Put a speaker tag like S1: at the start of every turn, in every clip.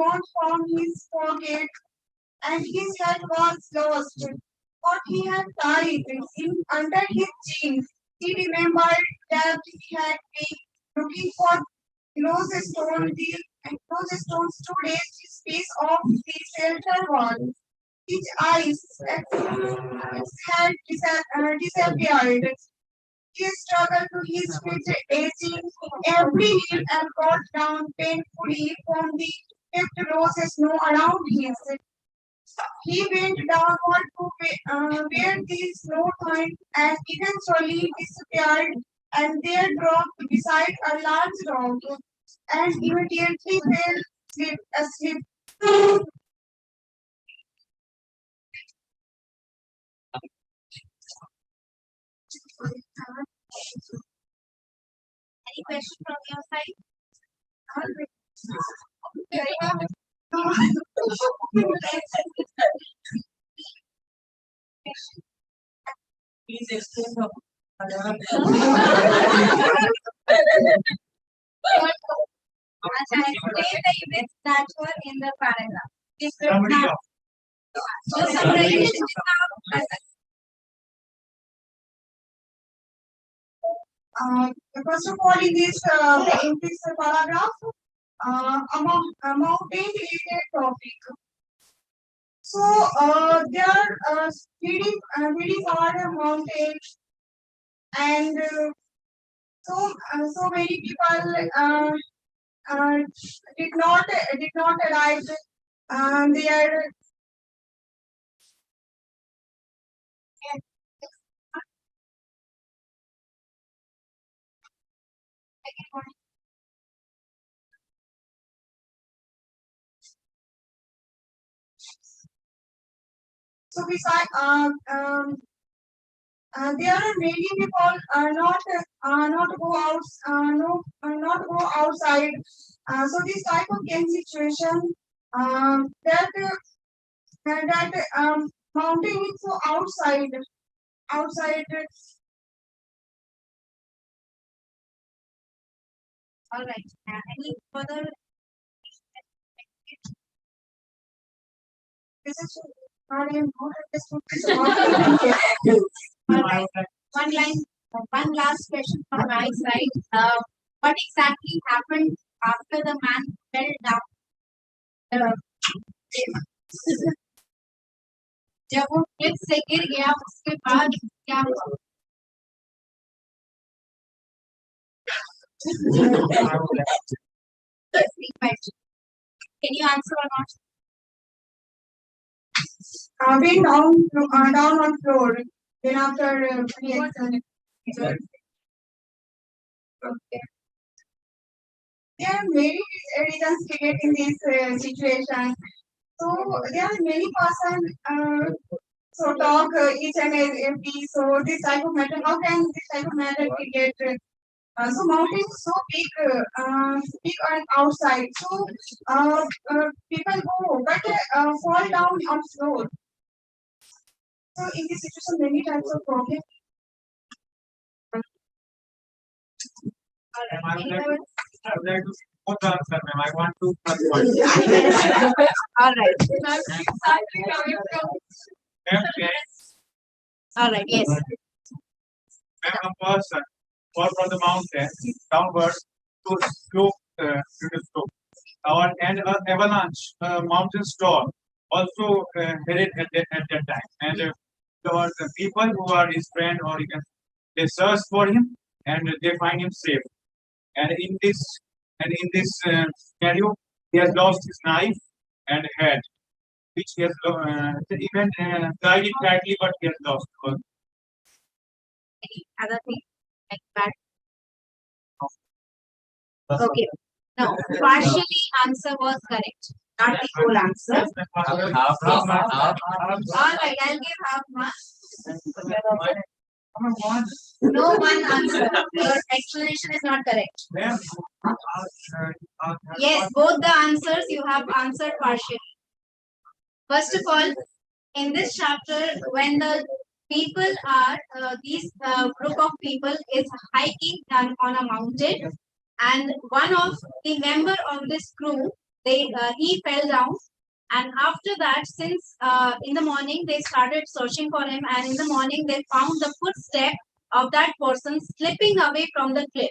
S1: gone from his pocket, and his head was lost. What he had tied under his jeans. He remembered that he had been looking for those stones to raise his piece of the shelter wall. His eyes had disappeared. He struggled to his feet, edging every hill and got down painfully from the fifth rows of snow around his. He went downward to where the snow thined and eventually disappeared, and there dropped beside a large rock and immediately fell asleep.
S2: Any question from your side?
S3: Please explain.
S2: I explained the events that were in the paragraph. This is
S3: Somebody
S2: now.
S3: else.
S2: So summarization is now present.
S1: First of all, in this paragraph, a mountain-related topic. So there are very far mountains, and so many people did not arrive there. So beside there are many people not go out not go outside. So this type of game situation that mountain is so outside.
S2: All right. Any further?
S1: This is not understood.
S2: All right. One last question from my side. What exactly happened after the man fell down? जब वो Cliff से गिर गया उसके बाद क्या हुआ? Can you answer or not?
S1: Went down on floor. Then after reaction. Okay. There are many reasons created in this situation. So there are many persons so talk each and every. So this type of matter, how can this type of matter create? So mountain is so big and outside. So people go, but fall down on floor. So in this situation, many types of problems.
S3: I would like to both the answer, ma'am. I want to plus one.
S2: All right.
S3: Ma'am, yes.
S2: All right. Yes.
S3: Ma'am, a person fall from the mountain downward to slope to the slope. And an avalanche, mountain storm also headed at that time. And the people who are his friend or you can they search for him and they find him safe. And in this scenario, he has lost his knife and head, which he has even tried it badly, but he has lost.
S2: Any other thing like that? Okay. No, partially answer was correct, not the whole answer. All right, I'll give half mark. No one answer. Your explanation is not correct. Yes, both the answers you have answered partially. First of all, in this chapter, when the people are, these group of people is hiking on a mountain, and one of the member of this crew he fell down. And after that, since in the morning they started searching for him, and in the morning they found the footstep of that person slipping away from the cliff.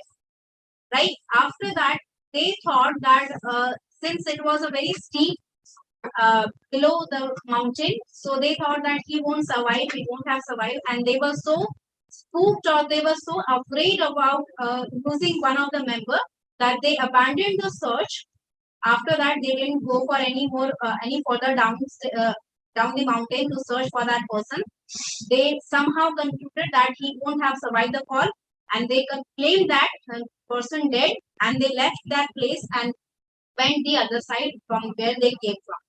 S2: Right after that, they thought that since it was a very steep below the mountain, so they thought that he won't survive, he won't have survived, and they were so spooked or they were so afraid about losing one of the member that they abandoned the search. After that, they didn't go for any further down the mountain to search for that person. They somehow concluded that he won't have survived the fall, and they claimed that person dead, and they left that place and went the other side from where they came from.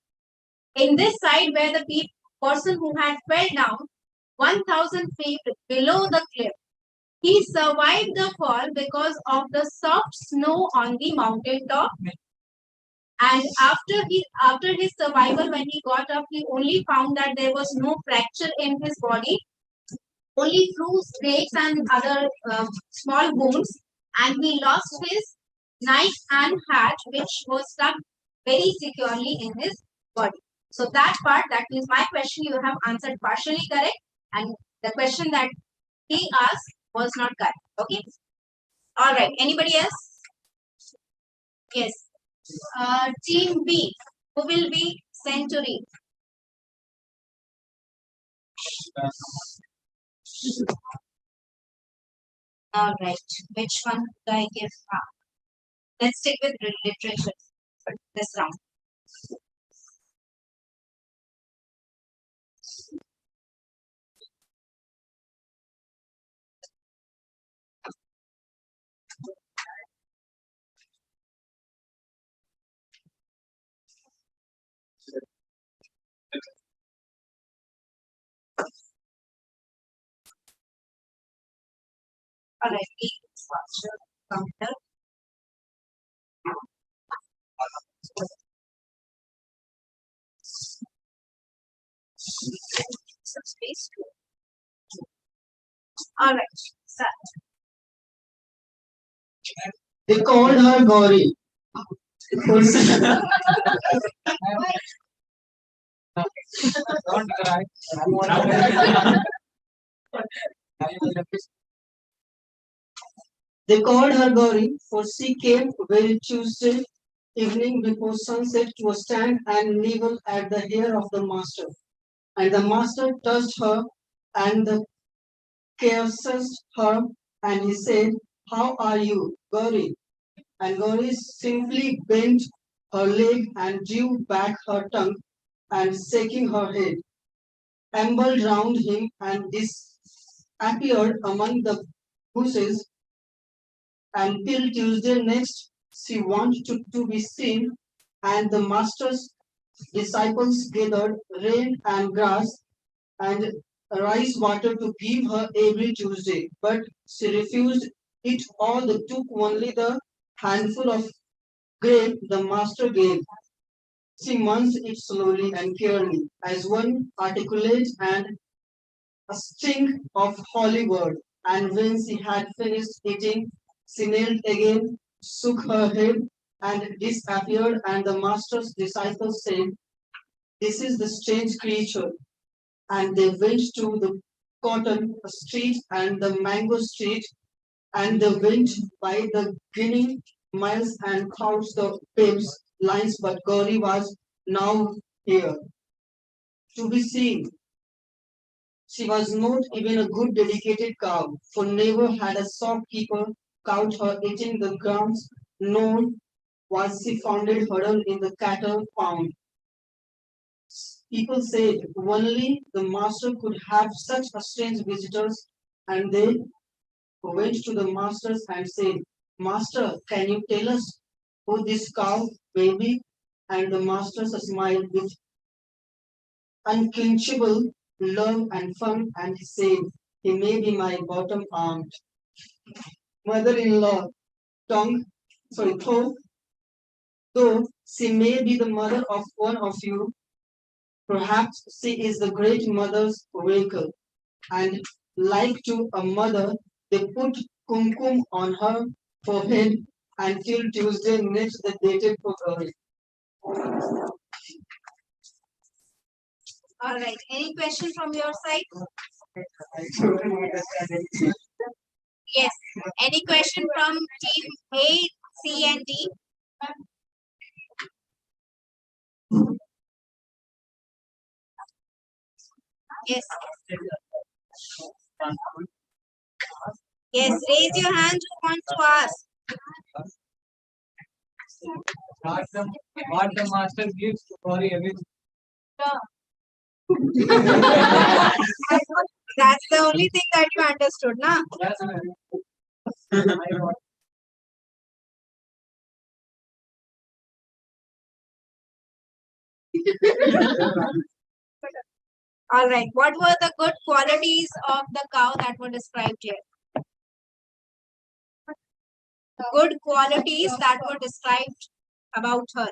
S2: In this side where the person who had fell down 1,000 feet below the cliff, he survived the fall because of the soft snow on the mountain top. And after his survival, when he got up, he only found that there was no fracture in his body, only through scrapes and other small wounds. And he lost his knife and hat, which was stuck very securely in his body. So that part, that means my question, you have answered partially correct, and the question that he asked was not correct. Okay. All right. Anybody else? Yes. Team B, who will be sent to read? All right. Which one do I give? Let's stick with literature for this round. All right. Counter. Space. All right. Start.
S4: They called her Gauri.
S3: Don't cry.
S4: They called her Gauri, for she came very Tuesday evening before sunset to stand and nibble at the hair of the master. And the master touched her and caressed her, and he said, "How are you, Gauri?" And Gauri simply bent her leg and drew back her tongue, and shaking her head, ambled round him and disappeared among the bushes. And till Tuesday next, she wanted to be seen, and the master's disciples gathered rain and grass and rice water to give her every Tuesday. But she refused it all, they took only the handful of grain the master gave. She munched it slowly and carefully, as one articulate and a string of holy word. And when she had finished eating, she knelt again, shook her head, and disappeared. And the master's disciples said, "This is the strange creature." And they went to the cotton street and the mango street, and they went by the Guinea miles and couched the pipes lines, but Gauri was now here to be seen. She was not even a good dedicated cow, for never had a shopkeeper caught her eating the grounds, nor was she found huddled in the cattle pound. People said only the master could have such a strange visitors, and they went to the masters and said, "Master, can you tell us who this cow may be?" And the masters smiled with unquenchable love and fun, and he said, "He may be my bottom-armed mother-in-law, tongue, though she may be the mother of one of you, perhaps she is the great mother's vehicle." And like to a mother, they put kumkum on her forehead until Tuesday next the dated for Gauri.
S2: All right. Any question from your side? Yes. Any question from team A, C, and D? Yes. Yes. Raise your hand who wants to ask.
S5: What the master gives for everything.
S2: That's the only thing that you understood, na?
S5: That's
S2: All right. What were the good qualities of the cow that were described here? Good qualities that were described about her.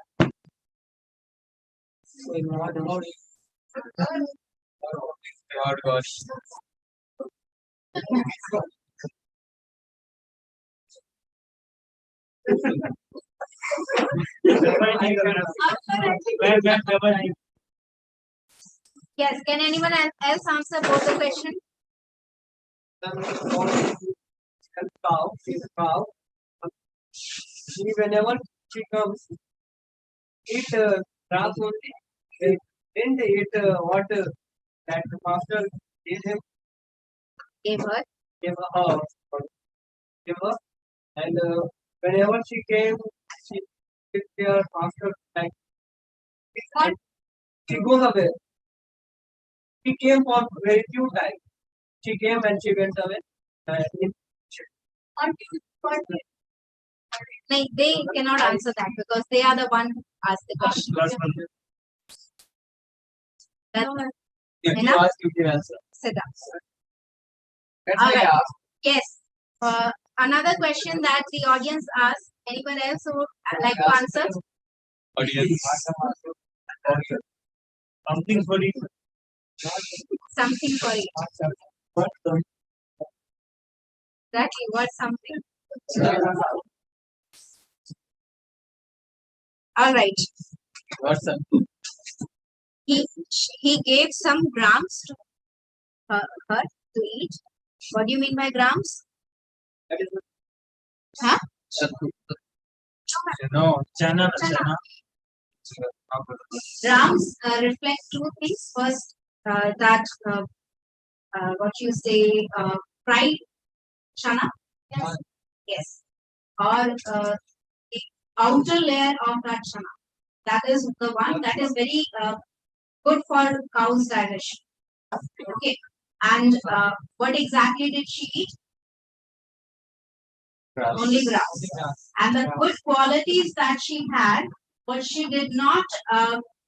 S5: God, gosh.
S2: Yes. Can anyone else answer both the question?
S5: Cow, she's a cow. She, whenever she comes, eat grass only. Didn't eat what that the master gave him,
S2: Gave her.
S5: gave her, gave her. And whenever she came, she with their master like and she goes away. She came for very few time. She came and she went away.
S2: No, they cannot answer that because they are the one who asked the question. That,
S5: If you
S2: Enough?
S5: ask, you can answer.
S2: sit down.
S5: That's
S2: All
S5: why I
S2: right.
S5: asked.
S2: Yes. Another question that the audience asked. Anyone else who would like to answer?
S3: Audience. Something for it.
S2: Something for it. Exactly. What something? All right.
S5: What's up?
S2: He gave some grams to her to eat. What do you mean by grams? Huh?
S3: No, chana.
S2: Grams reflect two things. First, that what you say, fried chana. Yes. Yes. Or the outer layer of that chana. That is the one that is very good for cow's digestion. Okay. And what exactly did she eat? Only grass. And the good qualities that she had, but she did not,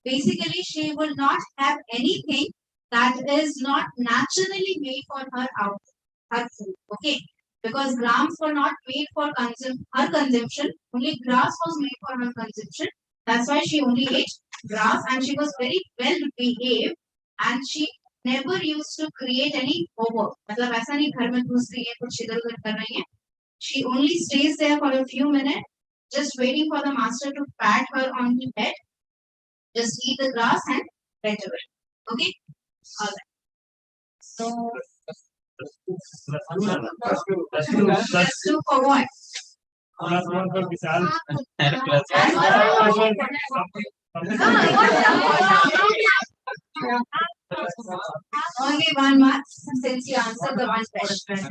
S2: basically, she will not have anything that is not naturally made for her food. Okay. Because grams were not made for her consumption, only grass was made for her consumption. That's why she only ate grass and she was very well behaved and she never used to create any homework. मतलब ऐसा नहीं घर में घुस रही है कुछ इधर उधर कर रही है. She only stays there for a few minutes, just waiting for the master to pat her on the head. Just eat the grass and get away. Okay? All right. So, plus two for what?
S3: Plus one for Vishal.
S2: Only 1 mark since you answered the one question.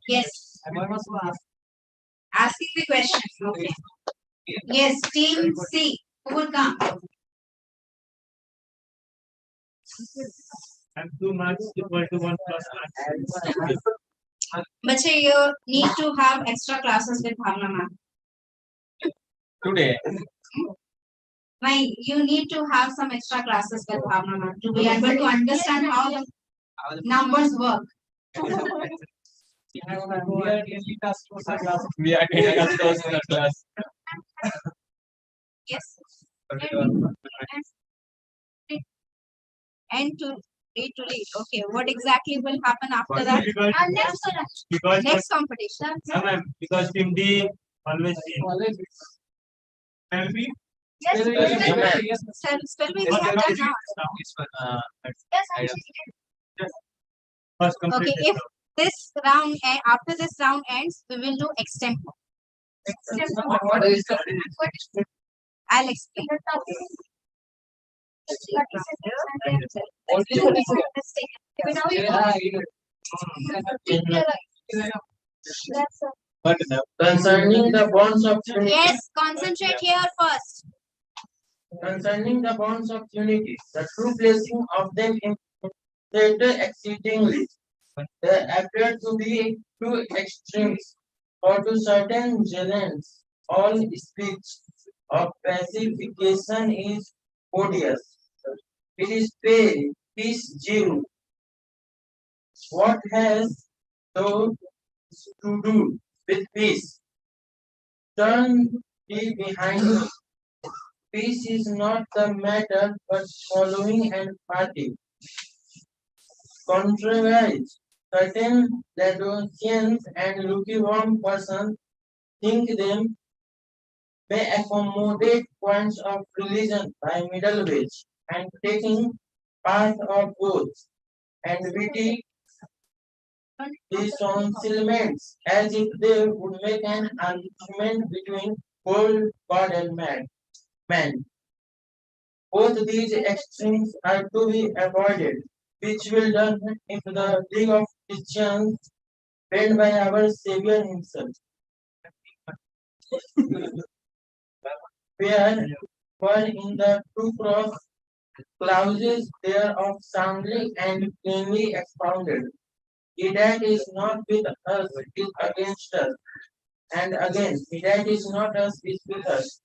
S2: Yes. Asking the question. Okay. Yes, team C. Who will come?
S3: And 2 marks equal to 1 plus 1.
S2: Bache, you need to have extra classes with Bhavna ma'am.
S5: Today.
S2: Right, you need to have some extra classes with Bhavna ma'am to be able to understand how the numbers work.
S5: We are getting us close to the class.
S2: Yes. And to late. Okay, what exactly will happen after that?
S3: Because
S2: Next competition.
S3: ma'am, because team D always win. Tell me.
S1: Yes,
S5: Spell
S1: yes,
S5: me.
S1: yes.
S5: Yes.
S2: Spell me, we
S3: What
S2: have
S3: about
S2: done
S3: it?
S2: now.
S1: Yes, I'm
S3: First complete
S2: Okay,
S3: this
S2: if
S3: round.
S2: this round, after this round ends, we will do extempo.
S5: What is the
S2: I'll explain.
S5: only 30 seconds?
S1: Without
S5: Yeah,
S1: that's
S6: Concerning the bonds of unity,
S2: Yes, concentrate here first.
S6: concerning the bonds of unity, the true placing of them in greater exceedingly, there appear to be two extremes, or to certain gentlemen, all speech of pacification is odious. It is peace due. What has thou to do with peace? Turn ye behind me. Peace is not the matter, but following and party. Contrariwise, certain Laodiceans and lukewarm persons think them may accommodate points of religion by middle ways, and taking part of both, and witty disconcealments, as if they would make an argument between God and man. Both these extremes are to be avoided, which will done if the League of Christians led by our Savior himself. Where for in the two cross clauses thereof soundly and plainly expounded. He that is not with us is against us, and again, he that is not us is with us.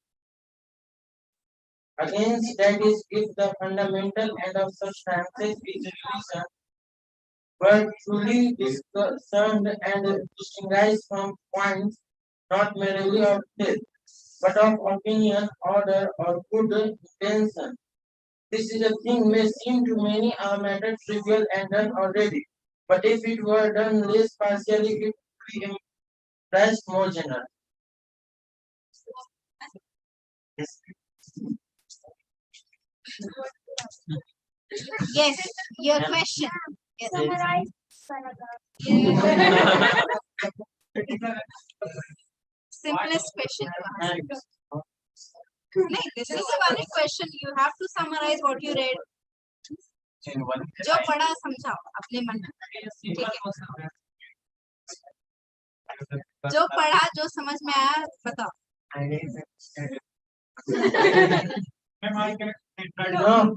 S6: Against that is if the fundamental end of such stances is religion were truly discerned and distinguished from points not merely of faith, but of opinion, order, or good intention. This is a thing may seem to many a matter trivial and done already, but if it were done less partially, it would be impressed more general.
S2: Yes, your question. Yes.
S1: summarize.
S2: Simplest question to ask. No, this is a valid question. You have to summarize what you read. जो पढ़ा समझाओ अपने मन में ठीक है जो पढ़ा जो समझ में आया बताओ
S3: Ma'am, I can try to-
S6: No.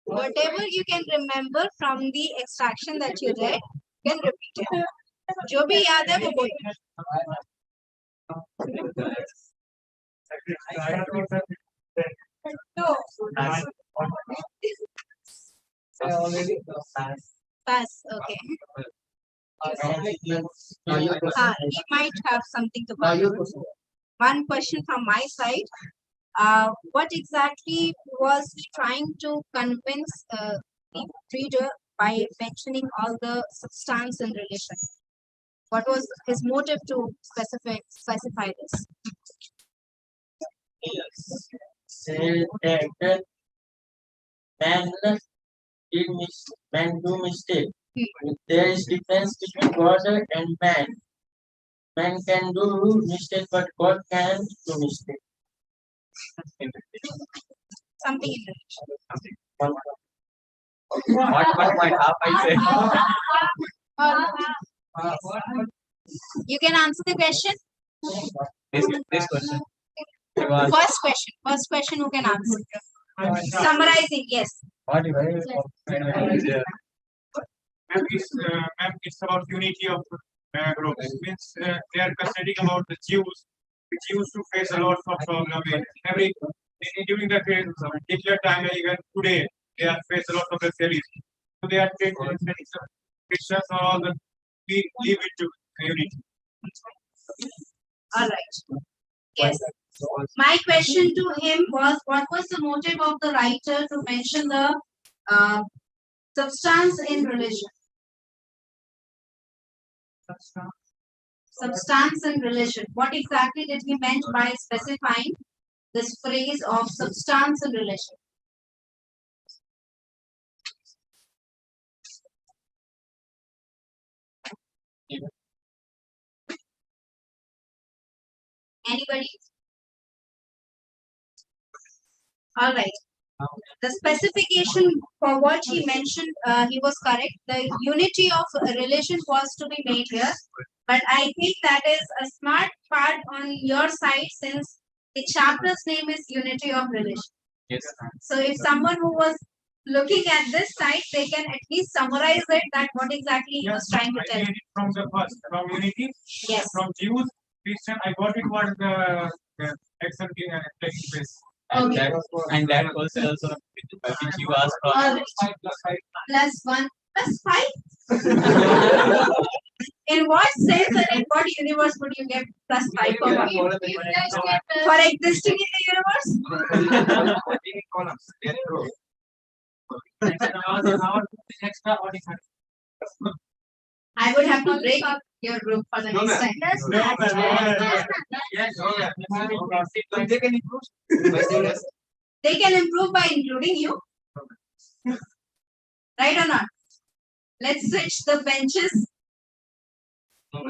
S2: whatever you can remember from the extraction that you read you can repeat it जो भी याद है वो बोलो
S1: No.
S5: I already
S2: pass okay you might have something to comment. One question from my side. What exactly was he trying to convince the reader by mentioning all the substance and relation? What was his motive to specify this?
S6: Say that man man do mistake. There is difference between God and man. Man can do mistake, but God can do mistake.
S2: Something in relation.
S5: what might happen?
S2: You can answer the question.
S5: This question.
S2: First question who can answer? Summarizing, yes.
S5: What if
S3: Ma'am, it's about unity of groups. Means they are considering about the Jews, which used to face a lot of problem during the particular time, even today, they are face a lot of the series. So they are taking Christians or all the we leave it to unity.
S2: All right. Yes. My question to him was, what was the motive of the writer to mention the substance in religion? Substance and relation. What exactly did he meant by specifying this phrase of substance and relation? Anybody? All right. The specification for what he mentioned, he was correct. The unity of relation was to be made here. But I think that is a smart part on your side since the chapter's name is unity of relation.
S3: Yes.
S2: So if someone who was looking at this side, they can at least summarize it that what exactly he was trying to
S3: I
S2: tell.
S3: read it from the first, from unity,
S2: Yes.
S3: from Jews, Christian. I got it what the excellent taking place.
S2: Okay.
S7: And that was also which you asked for.
S2: All right. Plus 1 plus 5. In what sense and in what universe would you get plus 5 for what? For existing in the universe?
S3: Extraordinary.
S2: I would have to break up your group for the next time.
S3: Yes, they can improve.
S2: They can improve by including you. Right or not? Let's switch the benches. All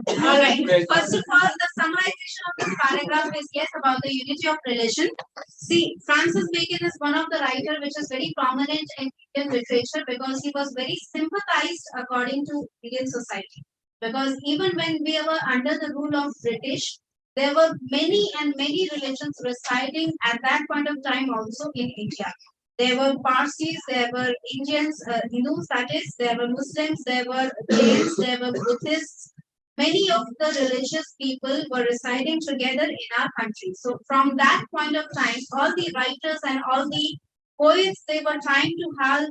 S2: right. First of all, the summarization of this paragraph is yes about the unity of relation. See, Francis Bacon is one of the writers which is very prominent in Indian literature because he was very sympathized according to Indian society. Because even when we were under the rule of British, there were many and many religions residing at that point of time also in India. There were Parsis, there were Indians, Hindus, that is, there were Muslims, there were Jains, there were Buddhists. Many of the religious people were residing together in our country. So from that point of time, all the writers and all the poets, they were trying to held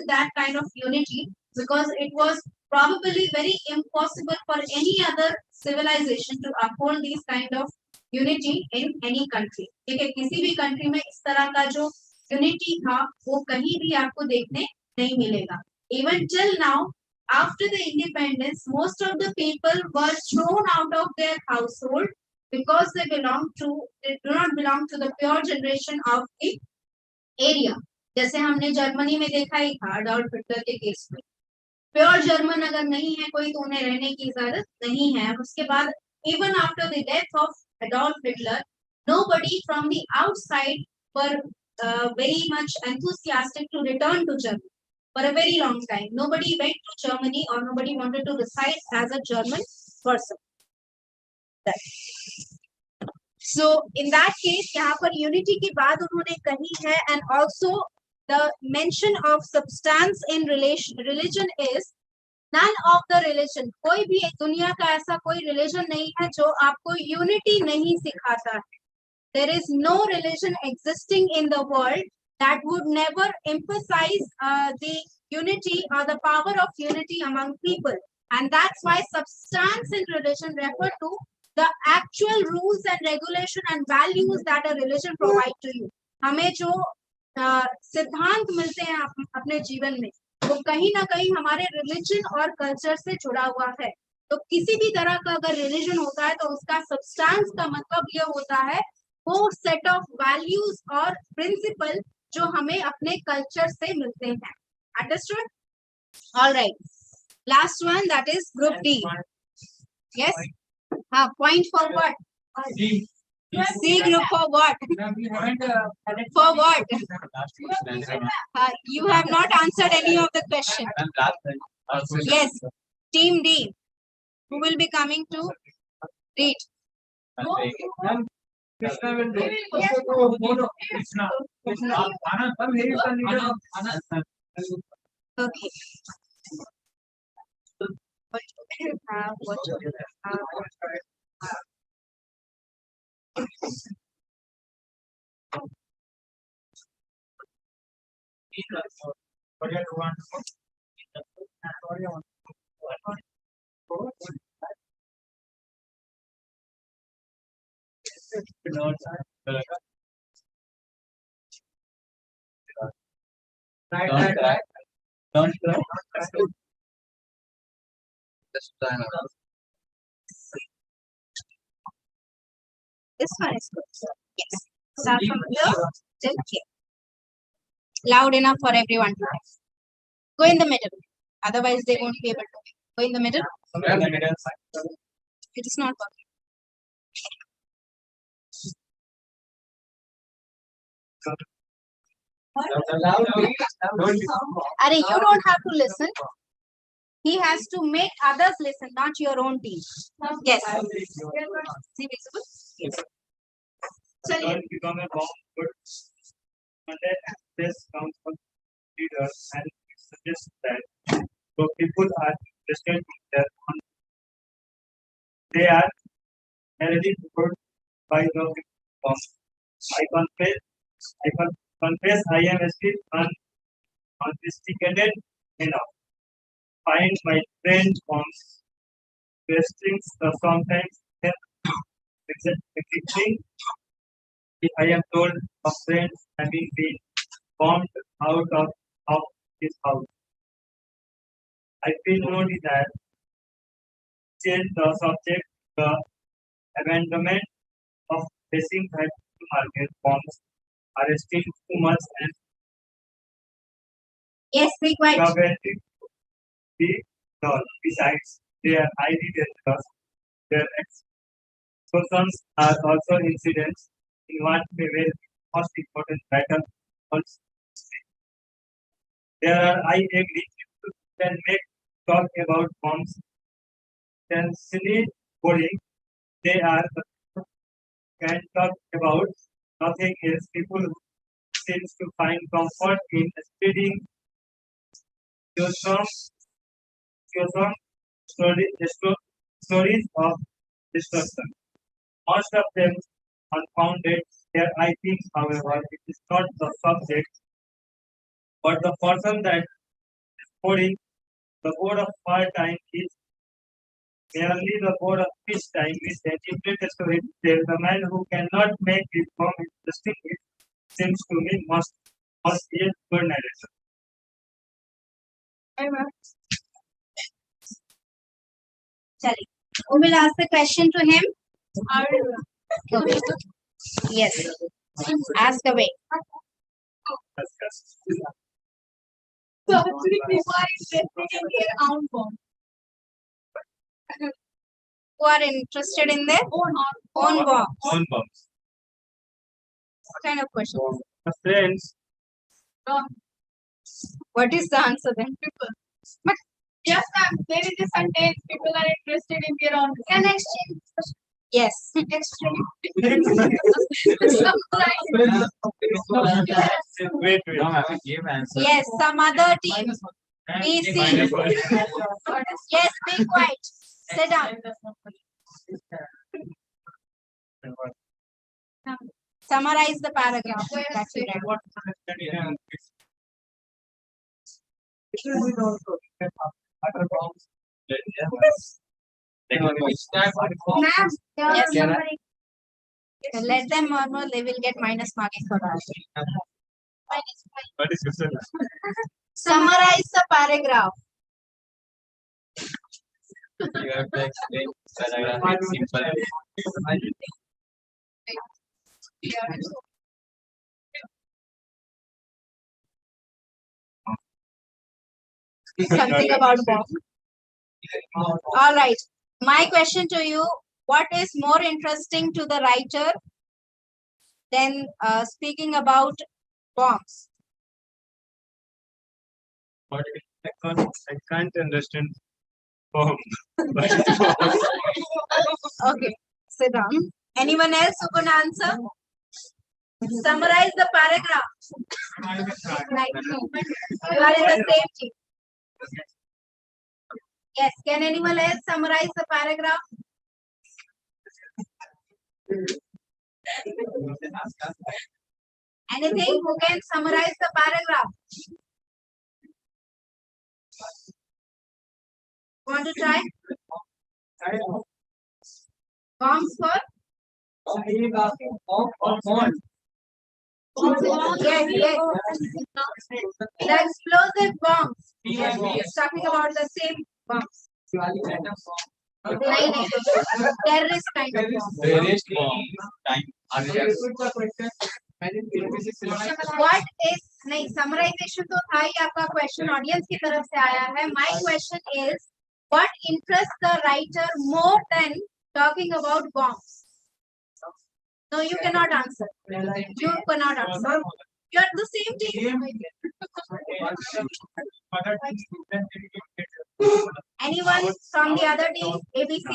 S2: that kind of unity because it was probably very impossible for any other civilization to uphold these kind of unity in any country. ठीक है, किसी भी country में इस तरह का जो unity था, वो कहीं भी आपको देखने नहीं मिलेगा. Even till now, after the independence, most of the people were thrown out of their household because they do not belong to the pure generation of the area. जैसे हमने जर्मनी में देखा ही था अडॉल्फ हिटलर के case में. Pure German अगर नहीं है कोई तो उन्हें रहने की इजाजत नहीं है. उसके बाद even after the death of Adolf Hitler, nobody from the outside were very much enthusiastic to return to Germany. For a very long time, nobody went to Germany or nobody wanted to reside as a German person. So in that case, यहाँ पर unity की बात उन्होंने कही है, and also the mention of substance in religion is none of the religion. कोई भी दुनिया का ऐसा कोई religion नहीं है जो आपको unity नहीं सिखाता है. There is no religion existing in the world that would never emphasize the unity or the power of unity among people. And that's why substance in religion refer to the actual rules and regulation and values that a religion provide to you. हमें जो सिद्धांत मिलते हैं अपने जीवन में, वो कहीं ना कहीं हमारे रिलीजन और कल्चर से जुड़ा हुआ है. तो किसी भी तरह का अगर रिलीजन होता है तो उसका सब्सटेंस का मतलब ये होता है वो सेट ऑफ वैल्यूज और प्रिंसिपल जो हमें अपने कल्चर से मिलते हैं. Understood? All right. Last one, that is group D. Yes? Point for what? C group for what? For what? You have not answered any of the question. Yes. Team D. Who will be coming to read?
S3: Krishna will do. Krishna.
S2: Okay. What do you have? What do you have?
S3: What do you want? Right.
S7: Don't try.
S5: Just try now.
S2: This one is good. Yes. Start from here till here. Loud enough for everyone to hear. Go in the middle. Otherwise, they won't be able to. Go in the middle. It is not working. Are you don't have to listen. He has to make others listen, not your own team. Yes. See visible? Yes.
S3: Don't become a bomb, but content this comes from leaders and it suggests that so people are interested in their own. They are narrowly put by the bomb. I confess I am still unsophisticated enough. Find my friend bombs. Questions sometimes existing. If I am told of friends having been bombed of his house. I feel only that change the subject, the abandonment of facing that market bombs are still too much and
S2: Yes, be quiet.
S3: preventive to be done. Besides, they are highly dangerous. Their explosions are also incidents in what may well be the most important battle on history. There are, I agree, people can make talk about bombs intensely boring. They are can talk about nothing else. People seems to find comfort in spreading your stories of destruction. Most of them unfounded. There, I think, however, it is not the subject, but the person that is pouring the board of fire time is merely the board of peace time with a different story. There, the man who cannot make his form interesting, it seems to me, must be a good narrator.
S2: Chali. Who will ask the question to him? Okay. Yes. Ask away.
S1: So actually, people are interested in their own form.
S2: Who are interested in their own bomb?
S3: On bombs.
S2: What kind of question?
S3: The friends,
S2: What is the answer then?
S1: But yes, ma'am, there is a sentence people are interested in their own. Can exchange.
S2: Yes.
S1: Exchange.
S3: wait.
S7: Give answer.
S2: Yes, some other team. BC. Yes, be quiet. Sit down. Summarize the paragraph that you read.
S1: Ma'am,
S2: Yes. Let them murmur, they will get minus marking for that.
S3: What is your
S2: Summarize the paragraph.
S7: You have to explain paragraph in simple.
S2: Something about bomb. All right. My question to you, what is more interesting to the writer than speaking about bombs?
S3: But I can't understand bomb.
S2: Okay, sit down. Anyone else who can answer? Summarize the paragraph. Right. You are in the same team. Yes, can anyone else summarize the paragraph? Anything? Who can summarize the paragraph? Want to try? Bombs for? Yes, yes. The explosive bombs. Yes, it's talking about the same bombs. नहीं नहीं terrorist kind of bomb.
S7: Terrorist bomb. Time.
S2: What is नहीं summarization तो था ही आपका question audience की तरफ से आया है. My question is what interests the writer more than talking about bombs? No, you cannot answer. You cannot answer. You are the same team. Anyone from the other team? ABC.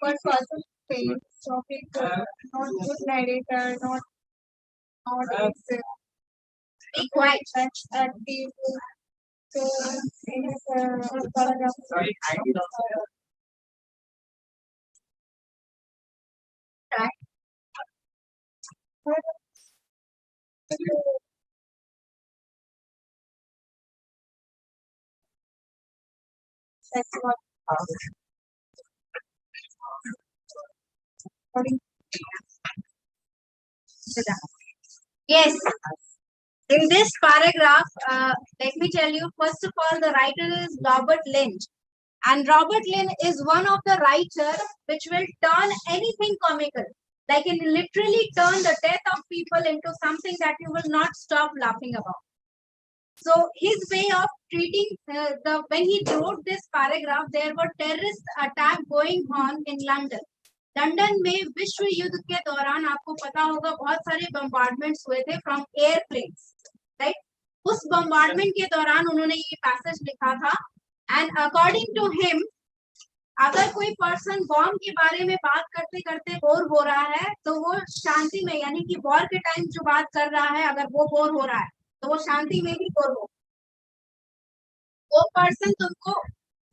S1: But person fails, topic, not good narrator, not
S2: Be quiet.
S1: active. So in this paragraph, that's what.
S2: Yes. In this paragraph, let me tell you, first of all, the writer is Robert Lynch. And Robert Lynch is one of the writers which will turn anything comical. Like it literally turn the death of people into something that you will not stop laughing about. So his way of treating when he wrote this paragraph, there were terrorist attack going on in London. London में विश्व युद्ध के दौरान आपको पता होगा बहुत सारे बम्बार्डमेंट्स हुए थे फ्रॉम एयरप्लेन्स, राइट. उस बम्बार्डमेंट के दौरान उन्होंने ये पैसेज लिखा था. एंड अकॉर्डिंग टू हिम, अगर कोई पर्सन बॉम्ब के बारे में बात करते करते बोर हो रहा है तो वो शांति में, यानी कि वॉर के टाइम जो बात कर रहा है, अगर वो बोर हो रहा है तो वो शांति में भी बोर हो. वो पर्सन तुमको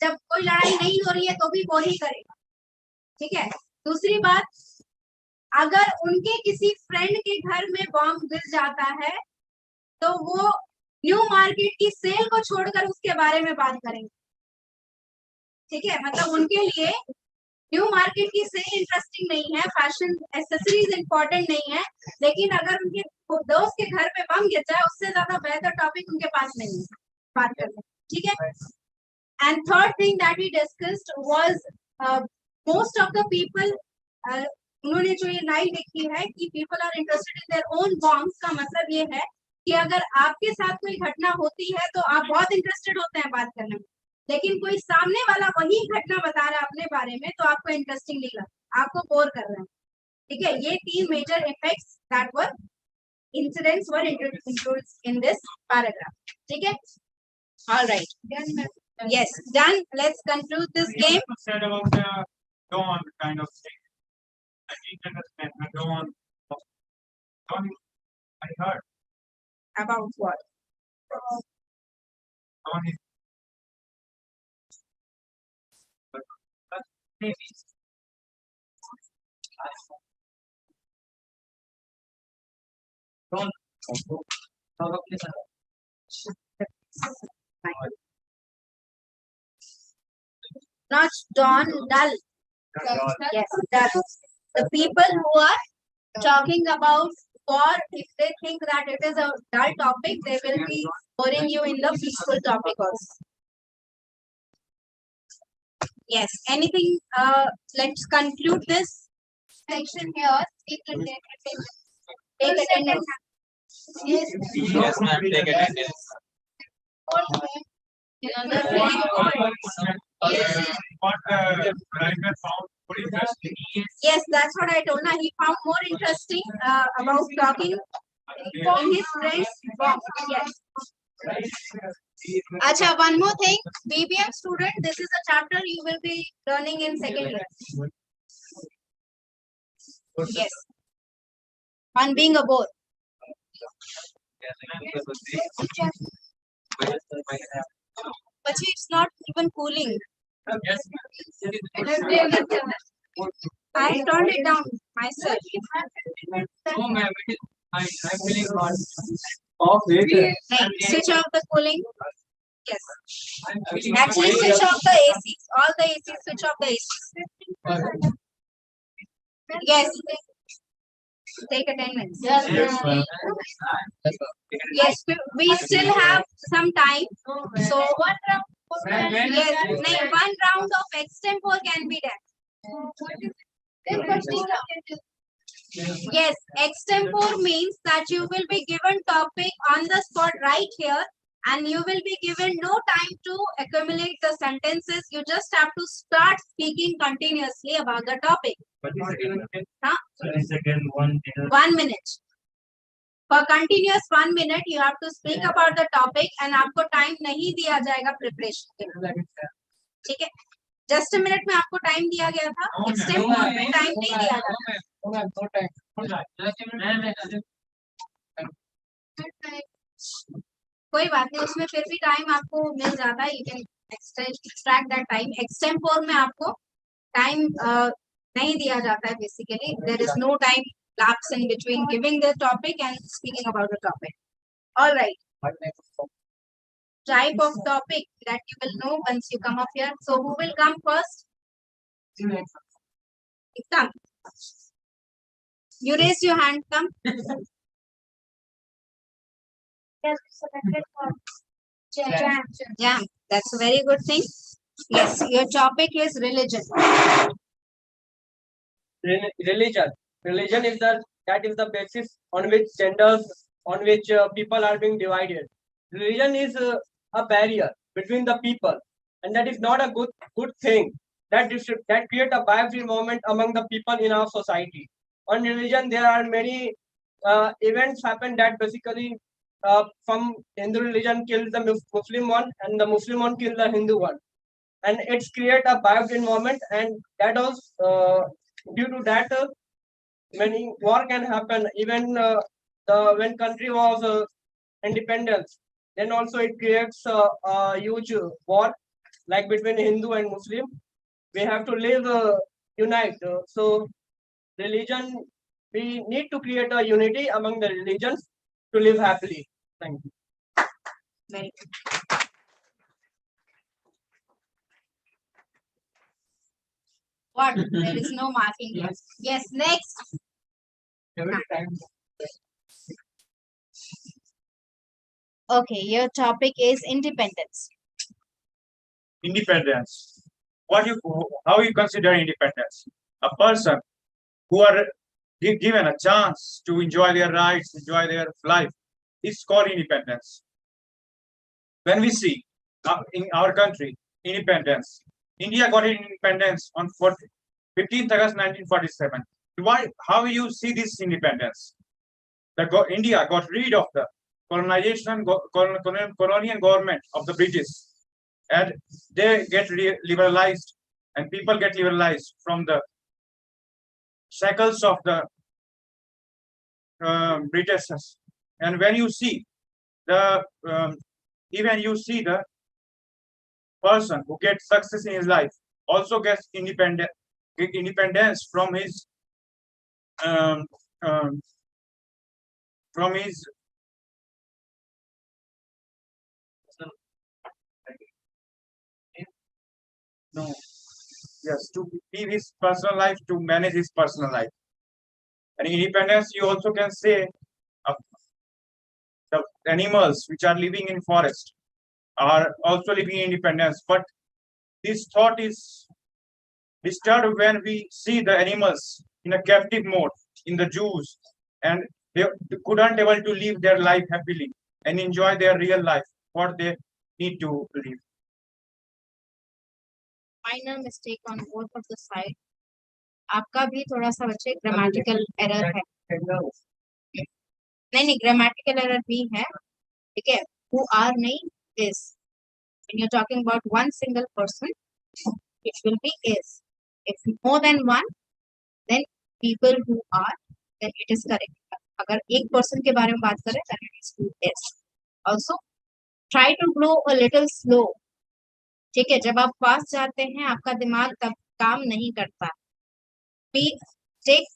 S2: जब कोई लड़ाई नहीं हो रही है तो भी बोर ही करेगा. ठीक है. दूसरी बात, अगर उनके किसी फ्रेंड के घर में बॉम्ब गिर जाता है तो वो न्यू मार्केट की सेल को छोड़कर उसके बारे में बात करेंगे. ठीक है. मतलब उनके लिए न्यू मार्केट की सेल इंटरेस्टिंग नहीं है, फैशन एक्सेसरीज इंपॉर्टेंट नहीं है, लेकिन अगर उनके दोस्त के घर पे बम गिर जाए उससे ज्यादा बेहतर टॉपिक उनके पास नहीं है बात करने. ठीक है. And third thing that we discussed was most of the people, उन्होंने जो ये लाइन लिखी है कि people are interested in their own bombs, का मतलब ये है कि अगर आपके साथ कोई घटना होती है तो आप बहुत इंटरेस्टेड होते हैं बात करने में, लेकिन कोई सामने वाला वही घटना बता रहा है अपने बारे में तो आपको इंटरेस्टिंग नहीं लगता, आपको बोर कर रहे हैं. ठीक है. ये 3 major effects that were incidents were introduced in this paragraph. ठीक है. All right. Yes, done. Let's conclude this game.
S3: Said about the dawn kind of thing. I didn't understand the dawn. Dawn, I heard.
S2: About what?
S3: Dawn is. Maybe.
S5: Dawn.
S2: Not dawn, dull. Yes, dull. The people who are talking about war, if they think that it is a dull topic, they will be boring you in the peaceful topic also. Yes. Anything? Let's conclude this section here. Take attendance. Yes.
S7: Yes, ma'am. Take attendance.
S3: What the writer found very interesting.
S2: Yes, that's what I told. Now he found more interesting about talking in his friend's box. Yes. Acha, one more thing. BBM student, this is a chapter you will be learning in second year. Yes. On being a bore. But it's not even cooling. I turned it down myself.
S5: No, ma'am. I'm feeling hot.
S2: Right. Switch off the cooling. Yes.
S5: I'm feeling
S2: Actually, switch off the ACs. All the ACs, switch off the ACs. Yes. take attendance?
S6: Yes,
S7: ma'am.
S2: Yes, we still have some time. So one round. Yes, one round of extempore can be done. Yes, extempore means that you will be given topic on the spot right here, and you will be given no time to accumulate the sentences. You just have to start speaking continuously about the topic. Huh? 1 minute. For continuous 1 minute, you have to speak about the topic, and आपको time नहीं दिया जाएगा preparation के लिए. ठीक है? Just a minute में आपको time दिया गया था. Extempore में time नहीं दिया जाता. कोई बात नहीं, उसमें फिर भी टाइम आपको मिल जाता है. You can extract that time. Extempore में आपको टाइम नहीं दिया जाता है. Basically, there is no time lapse in between giving the topic and speaking about the topic. All right. Type of topic that you will know once you come up here. So who will come first? Come. You raise your hand. Come. Jam. That's a very good thing. Yes, your topic is religion.
S6: Religion. Religion is the basis on which genders, on which people are being divided. Religion is a barrier between the people, and that is not a good thing. That create a biased environment among the people in our society. On religion, there are many events happen that basically from Hindu religion kills the Muslim one, and the Muslim one kills the Hindu one, and it's create a biased environment, and that also due to that many war can happen. Even when country was independence, then also it creates a huge war like between Hindu and Muslim. We have to live unite. So religion, we need to create a unity among the religions to live happily. Thank you.
S2: Very good. What? There is no marking. Yes, next. Okay, your topic is independence.
S3: Independence. How you consider independence? A person who are given a chance to enjoy their rights, enjoy their life, is called independence. When we see in our country independence, India got independence on 15th August 1947. How you see this independence? India got rid of the colonization, colonial government of the British, and they get liberalized, and people get liberalized from the shackles of the Britishers. And when you see the even you see the person who gets success in his life also gets independence from his to live his personal life, to manage his personal life. And independence, you also can say the animals which are living in forest are also living in independence. But this thought is disturbed when we see the animals in a captive mode in the zoos, and they couldn't able to live their life happily and enjoy their real life, what they need to live.
S2: Minor mistake on both of the side. आपका भी थोड़ा सा बच्चे grammatical error है. नहीं grammatical error भी है. ठीक है. Who are नहीं is. When you're talking about one single person, it will be is. If more than one, then people who are, then it is correct. अगर एक person के बारे में बात करें, then it is who is. Also, try to go a little slow. ठीक है, जब आप फास्ट जाते हैं आपका दिमाग तब काम नहीं करता. Take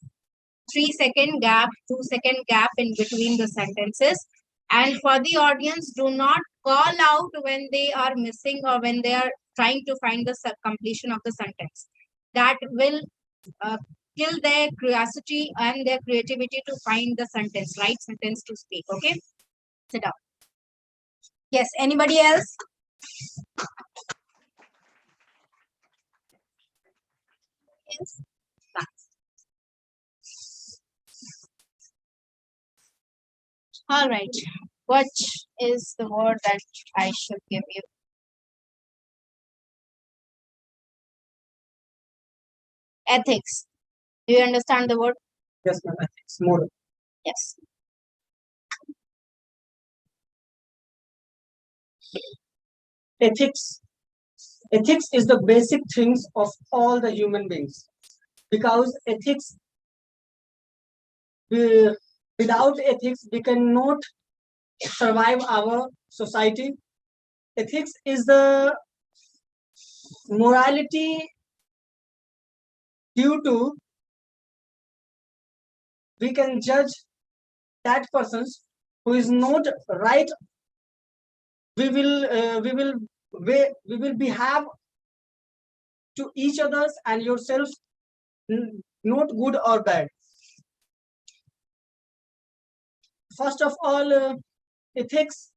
S2: 3-second gap, 2-second gap in between the sentences, and for the audience, do not call out when they are missing or when they are trying to find the completion of the sentence. That will kill their curiosity and their creativity to find the sentence, right sentence to speak. Okay, sit down. Yes, anybody else? Yes. All right. What is the word that I should give you? Ethics. Do you understand the word?
S4: Yes, ma'am. Ethics, moral.
S2: Yes.
S4: Ethics. Ethics is the basic things of all the human beings, because ethics, without ethics, we cannot survive our society. Ethics is the morality due to we can judge that persons who is not right. We will behave to each others and yourself, not good or bad. First of all, ethics.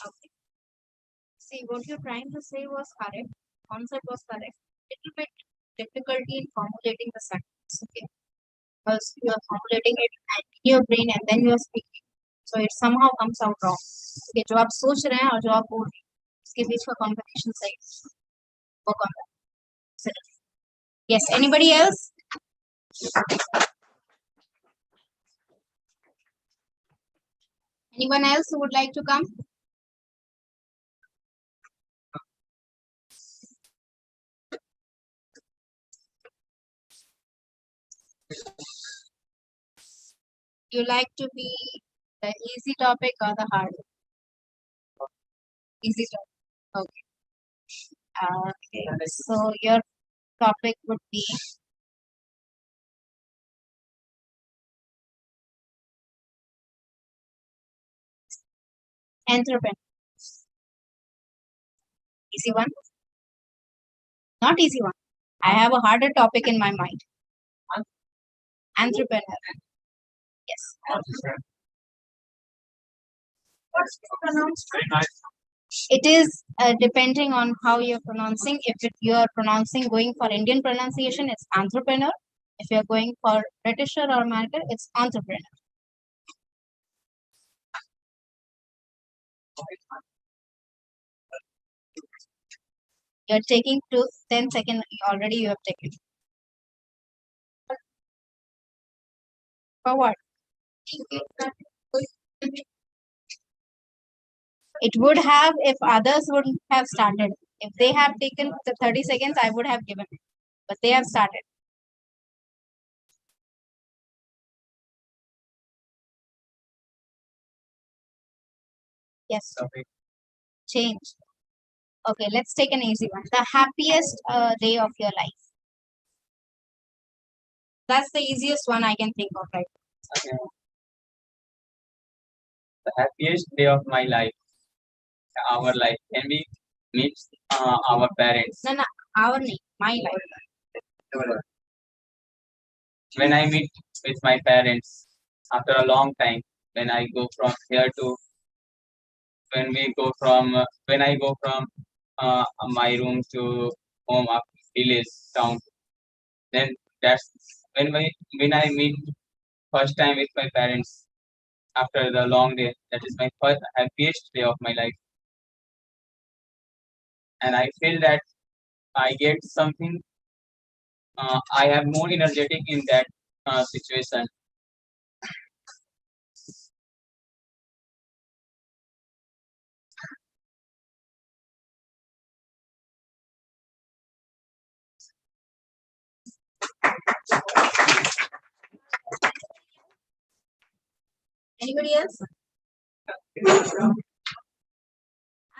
S2: Okay. See, what you're trying to say was correct. Concept was correct. Little bit difficulty in formulating the sentence. Okay. Because you are formulating it in your brain and then you are speaking. So it somehow comes out wrong. Okay, जो आप सोच रहे हैं और जो आप बोल रहे हैं उसके बीच का combination सही work on that. Yes, anybody else? Anyone else who would like to come? You like to be the easy topic or the hard? Easy topic. Okay. Okay. So your topic would be entrepreneur. Easy one? Not easy one. I have a harder topic in my mind. Entrepreneur. Yes.
S1: What's pronounced?
S3: Very nice.
S2: It is depending on how you're pronouncing. If you are pronouncing going for Indian pronunciation, it's entrepreneur. If you're going for British or American, it's entrepreneur. You're taking 10 seconds already. You have taken. Forward. It would have if others wouldn't have started. If they have taken the 30 seconds, I would have given it. But they have started. Yes.
S7: Topic.
S2: Change. Okay, let's take an easy one. The happiest day of your life. That's the easiest one I can think of right now.
S7: Okay. The happiest day of my life, our life, can we meet our parents?
S2: No, our name, my life.
S7: When I meet with my parents after a long time, when I go from here to when I go from my room to home of village town, then that's when I meet first time with my parents after the long day. That is my first happiest day of my life, and I feel that I get something. I have more energetic in that situation.
S2: Anybody else?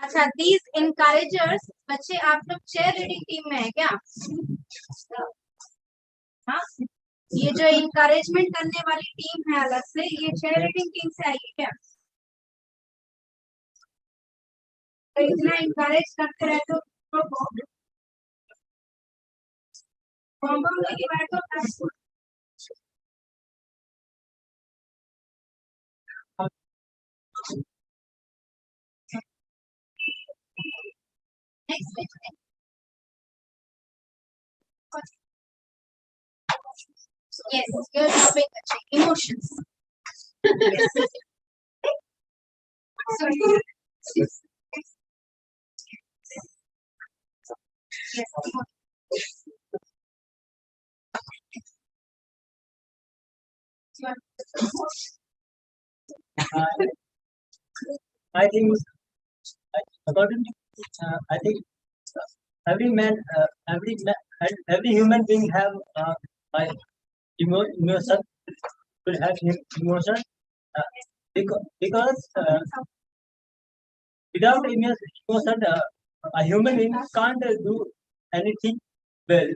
S2: अच्छा, these encouragers, बच्चे आप लोग chair reading team में है क्या? हाँ? ये जो encouragement करने वाली टीम है अलग से, ये cheerleading टीम से आई है क्या? तो इतना encourage करते रहे तो लेके बैठो next page. Yes, your topic emotions.
S5: I think, according to, I think every man, every human being have emotion, will have emotion, because without emotion, a human being can't do anything well.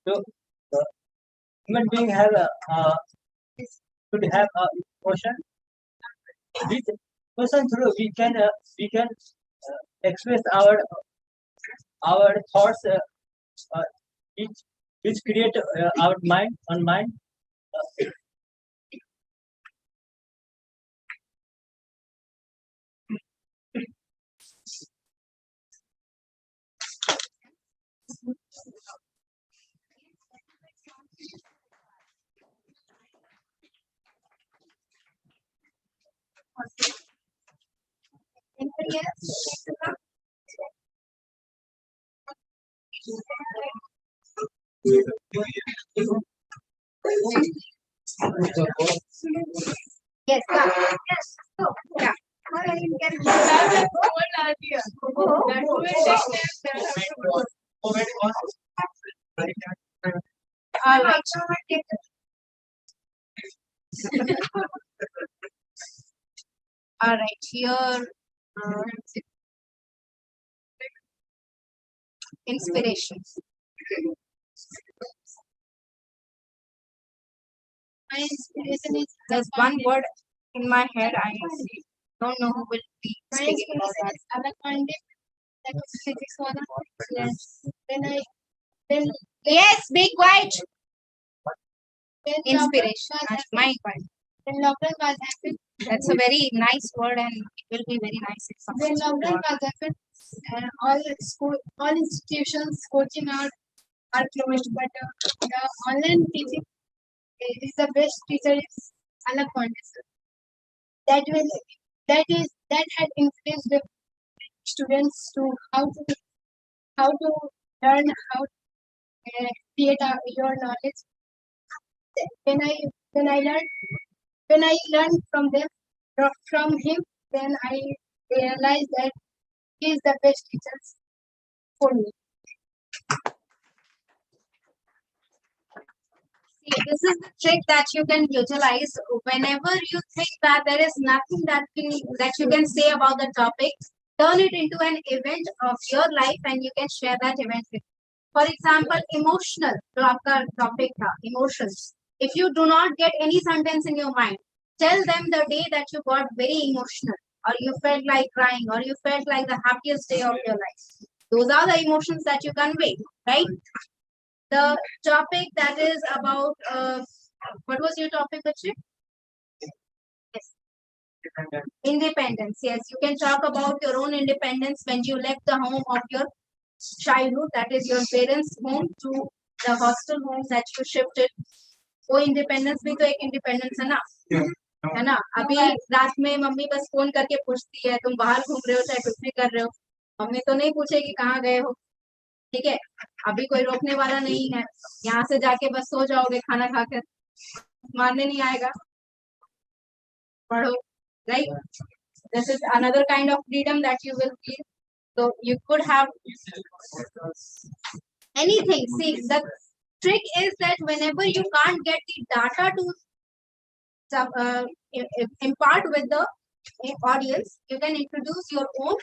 S5: So, human being have should have emotion. With emotion through we can express our thoughts, which create our mind on mind.
S2: Yes, yes. So, yeah. You can start the whole idea. All right. All right. Here, inspiration. My inspiration is there's one word in my head. I don't know who will be speaking about that. Physics वाला. Yes. Yes, be quiet. Inspiration. That's my point.
S8: When lockdown was happened,
S2: That's a very nice word, and it will be very nice if
S8: when
S2: someone.
S8: lockdown was happened, all institutions, coaching are closed, but the online teaching is the best teacher is alag point. That will that had influenced the students to how to learn how to create your knowledge. When I learned when I learned from him, then I realized that he is the best teacher for me.
S2: See, this is the trick that you can utilize whenever you think that there is nothing that you can say about the topic. Turn it into an event of your life, and you can share that event with. For example, emotional. तो आपका topic था emotions. If you do not get any sentence in your mind, tell them the day that you got very emotional, or you felt like crying, or you felt like the happiest day of your life. Those are the emotions that you convey, right? The topic that is about what was your topic, Bachche? Yes. Independence. Yes, you can talk about your own independence when you left the home of your childhood, that is your parents' home, to the hostel homes that you shifted. वो independence भी तो एक independence है ना अभी रात में mummy बस फोन करके पूछती है तुम बाहर घूम रहे हो चाहे कुछ भी कर रहे हो मम्मी तो नहीं पूछेगी कहाँ गए हो ठीक है अभी कोई रोकने वाला नहीं है यहाँ से जाके बस सो जाओगे खाना खाकर मारने नहीं आएगा पढ़ो right this is another kind of freedom that you will feel so you could have anything see the trick is that whenever you can't get the data to impart with the audience you can introduce your own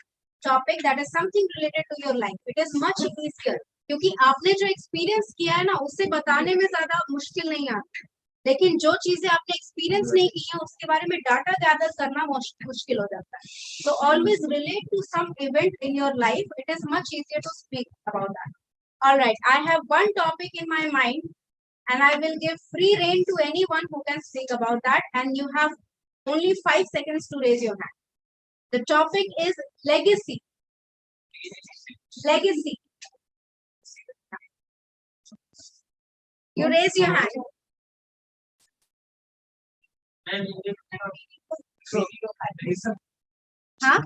S2: topic that is something related to your life it is much easier क्योंकि आपने जो experience किया है ना, उससे बताने में ज्यादा मुश्किल नहीं आता, लेकिन जो चीजें आपने एक्सपीरियंस नहीं की है उसके बारे में डाटा गैदर करना मुश्किल हो जाता है. So always relate to some event in your life. It is much easier to speak about that. All right, I have one topic in my mind and I will give free rein to anyone who can speak about that, and you have only 5 seconds to raise your hand. The topic is legacy. Legacy. You raise your hand. Huh?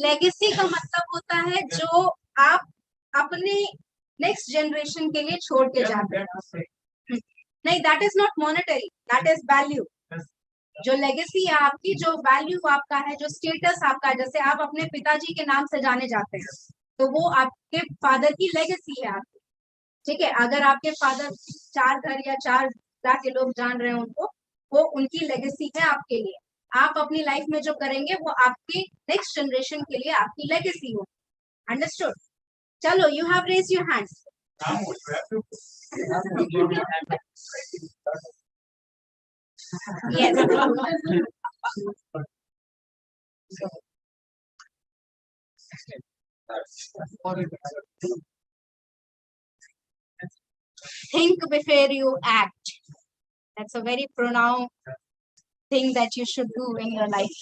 S2: Legacy का मतलब होता है जो आप अपने next generation के लिए छोड़ के जाते हैं. नहीं, that is not monetary, that is value. जो लेगेसी है आपकी, जो वैल्यू आपका है, जो स्टेटस आपका है, जैसे आप अपने पिताजी के नाम से जाने जाते हैं, तो वो आपके फादर की लेगेसी है आपकी. ठीक है, अगर आपके फादर 4 घर या 4 के लोग जान रहे हैं उनको, वो उनकी लेगेसी है आपके लिए. आप अपनी लाइफ में जो करेंगे वो आपकी नेक्स्ट जनरेशन के लिए आपकी लेगेसी हो. अंडरस्टूड? चलो, you have raise your hands. Yes. Think before you act. That's a very profound thing that you should do in your life.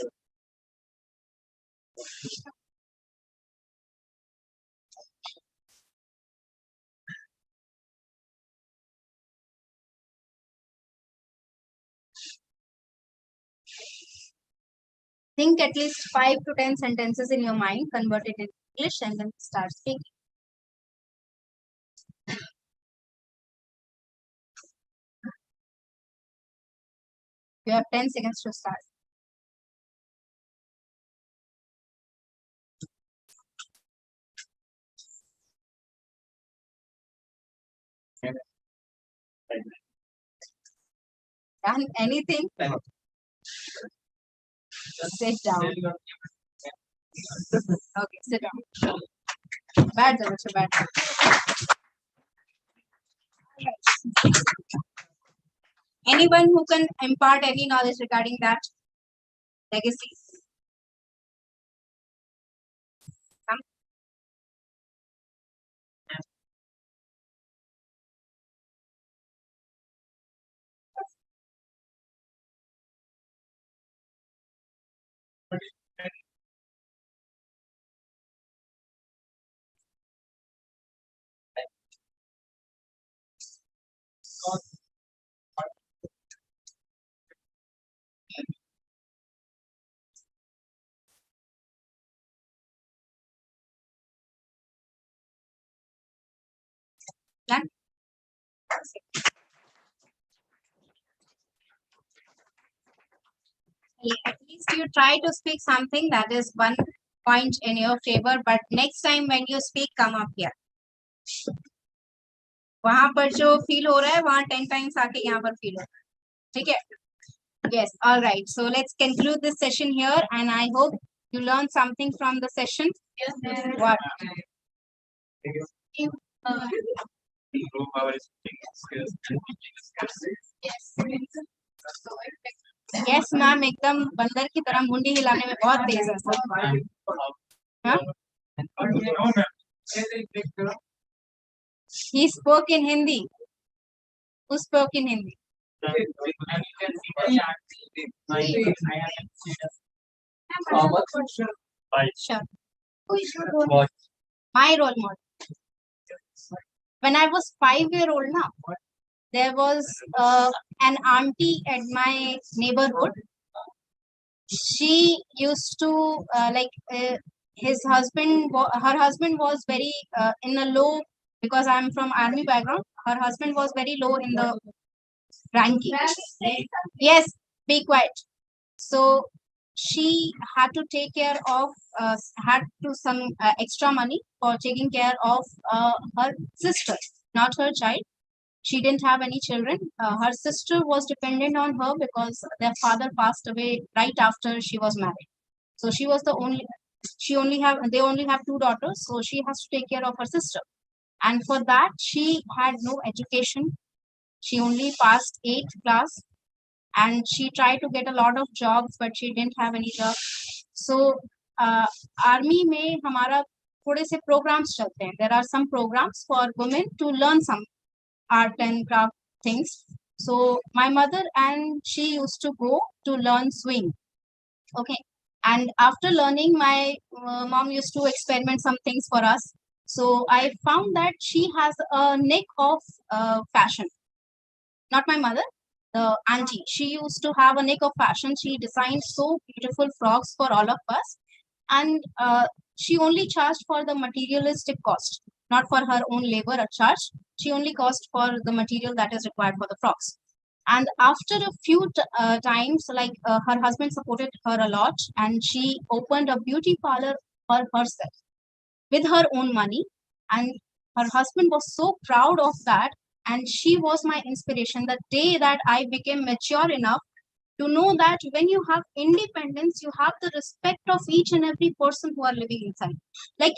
S2: Think at least 5 to 10 sentences in your mind, convert it in English, and then start speaking. You have 10 seconds to start. Done anything? Sit down. Okay, sit down. Bad, bad. Anyone who can impart any knowledge regarding that legacy? Come. Done? At least you try to speak something, that is one point in your favor, but next time when you speak, come up here. वहां पर जो feel हो रहा है वहां 10 times आके यहाँ पर फील हो रहा है. ठीक है? Yes, all right. So let's conclude this session here, and I hope you learned something from the session. Yes. What?
S3: Improve our speaking skills and teaching skills.
S2: Yes, ma'am. एकदम बंदर की तरह मुंडी हिलाने में बहुत तेज है. हाँ? He spoke in Hindi. Who spoke in Hindi? Sure. My role model. When I was 5-year-old now, there was an auntie at my neighborhood. She used to her husband was very in a low, because I'm from army background. Her husband was very low in the ranking. Yes, be quiet. So she had to take care of some extra money for taking care of her sister, not her child. She didn't have any children. Her sister was dependent on her because their father passed away right after she was married. So she was the only, they only have two daughters, so she has to take care of her sister. And for that, she had no education. She only passed 8th class, and she tried to get a lot of jobs, but she didn't have any job. So army में हमारा थोड़े से programs चलते हैं. There are some programs for women to learn some art and craft things. So my mother and she used to go to learn swing. Okay. And after learning, my mom used to experiment some things for us. So I found that she has a knack of fashion. Not my mother, the auntie. She used to have a knack of fashion. She designed so beautiful frocks for all of us. And she only charged for the materialistic cost, not for her own labor or charge. She only cost for the material that is required for the frocks. And after a few times, like her husband supported her a lot, and she opened a beauty parlor for herself with her own money. And her husband was so proud of that. And she was my inspiration. The day that I became mature enough to know that when you have independence, you have the respect of each and every person who are living inside. Like,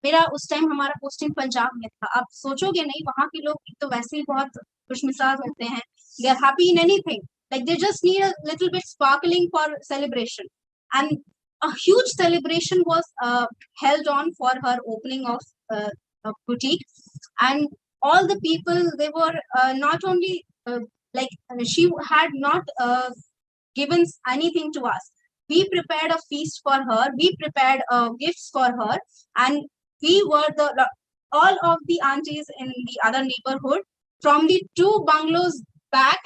S2: मेरा उस time हमारा posting Punjab में था. आप सोचोगे नहीं, वहाँ के लोग तो वैसे ही बहुत खुशमिजाज होते हैं. They are happy in anything. Like they just need a little bit sparkling for celebration. And a huge celebration was held on for her opening of a boutique. And all the people, they were not only she had not given anything to us. We prepared a feast for her. We prepared gifts for her, and we were all of the aunties in the other neighborhood. From the 2 bungalows back,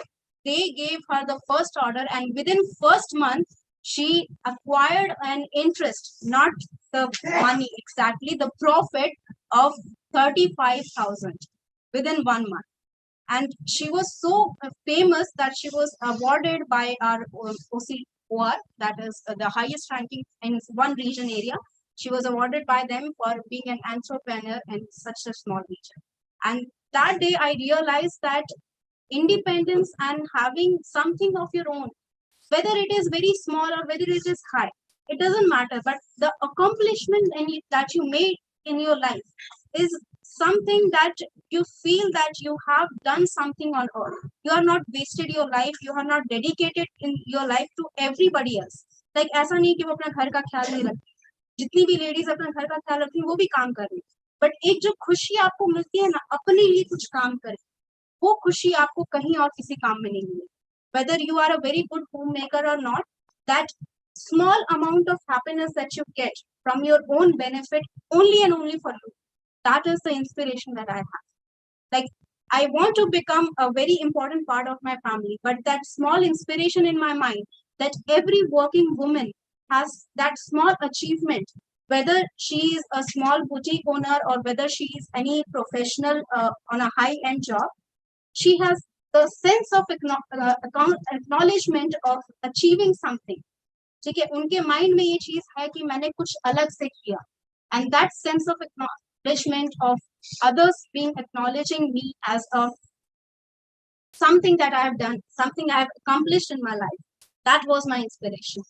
S2: they gave her the first order, and within first month, she acquired an interest, not the money exactly, the profit of 35,000 within 1 month. And she was so famous that she was awarded by our OCOR, that is the highest ranking in one region area. She was awarded by them for being an entrepreneur in such a small region. And that day I realized that independence and having something of your own, whether it is very small or whether it is high, it doesn't matter. But the accomplishment that you made in your life is something that you feel that you have done something on earth. You are not wasted your life. You are not dedicated in your life to everybody else. Like ऐसा नहीं कि वो अपना घर का ख्याल नहीं रखती. जितनी भी लेडीज अपना घर का ख्याल रखती हैं वो भी काम कर रही. बट एक जो खुशी आपको मिलती है ना, अपने लिए कुछ काम करें, वो खुशी आपको कहीं और किसी काम में नहीं मिलेगी. Whether you are a very good homemaker or not, that small amount of happiness that you get from your own benefit, only and only for you, that is the inspiration that I have. Like, I want to become a very important part of my family, but that small inspiration in my mind, that every working woman has that small achievement, whether she is a small boutique owner or whether she is any professional on a high-end job, she has the sense of acknowledgement of achieving something. ठीक है, उनके mind में ये चीज है कि मैंने कुछ अलग से किया. And that sense of acknowledgement of others being acknowledging me as a something that I have done, something I have accomplished in my life, that was my inspiration.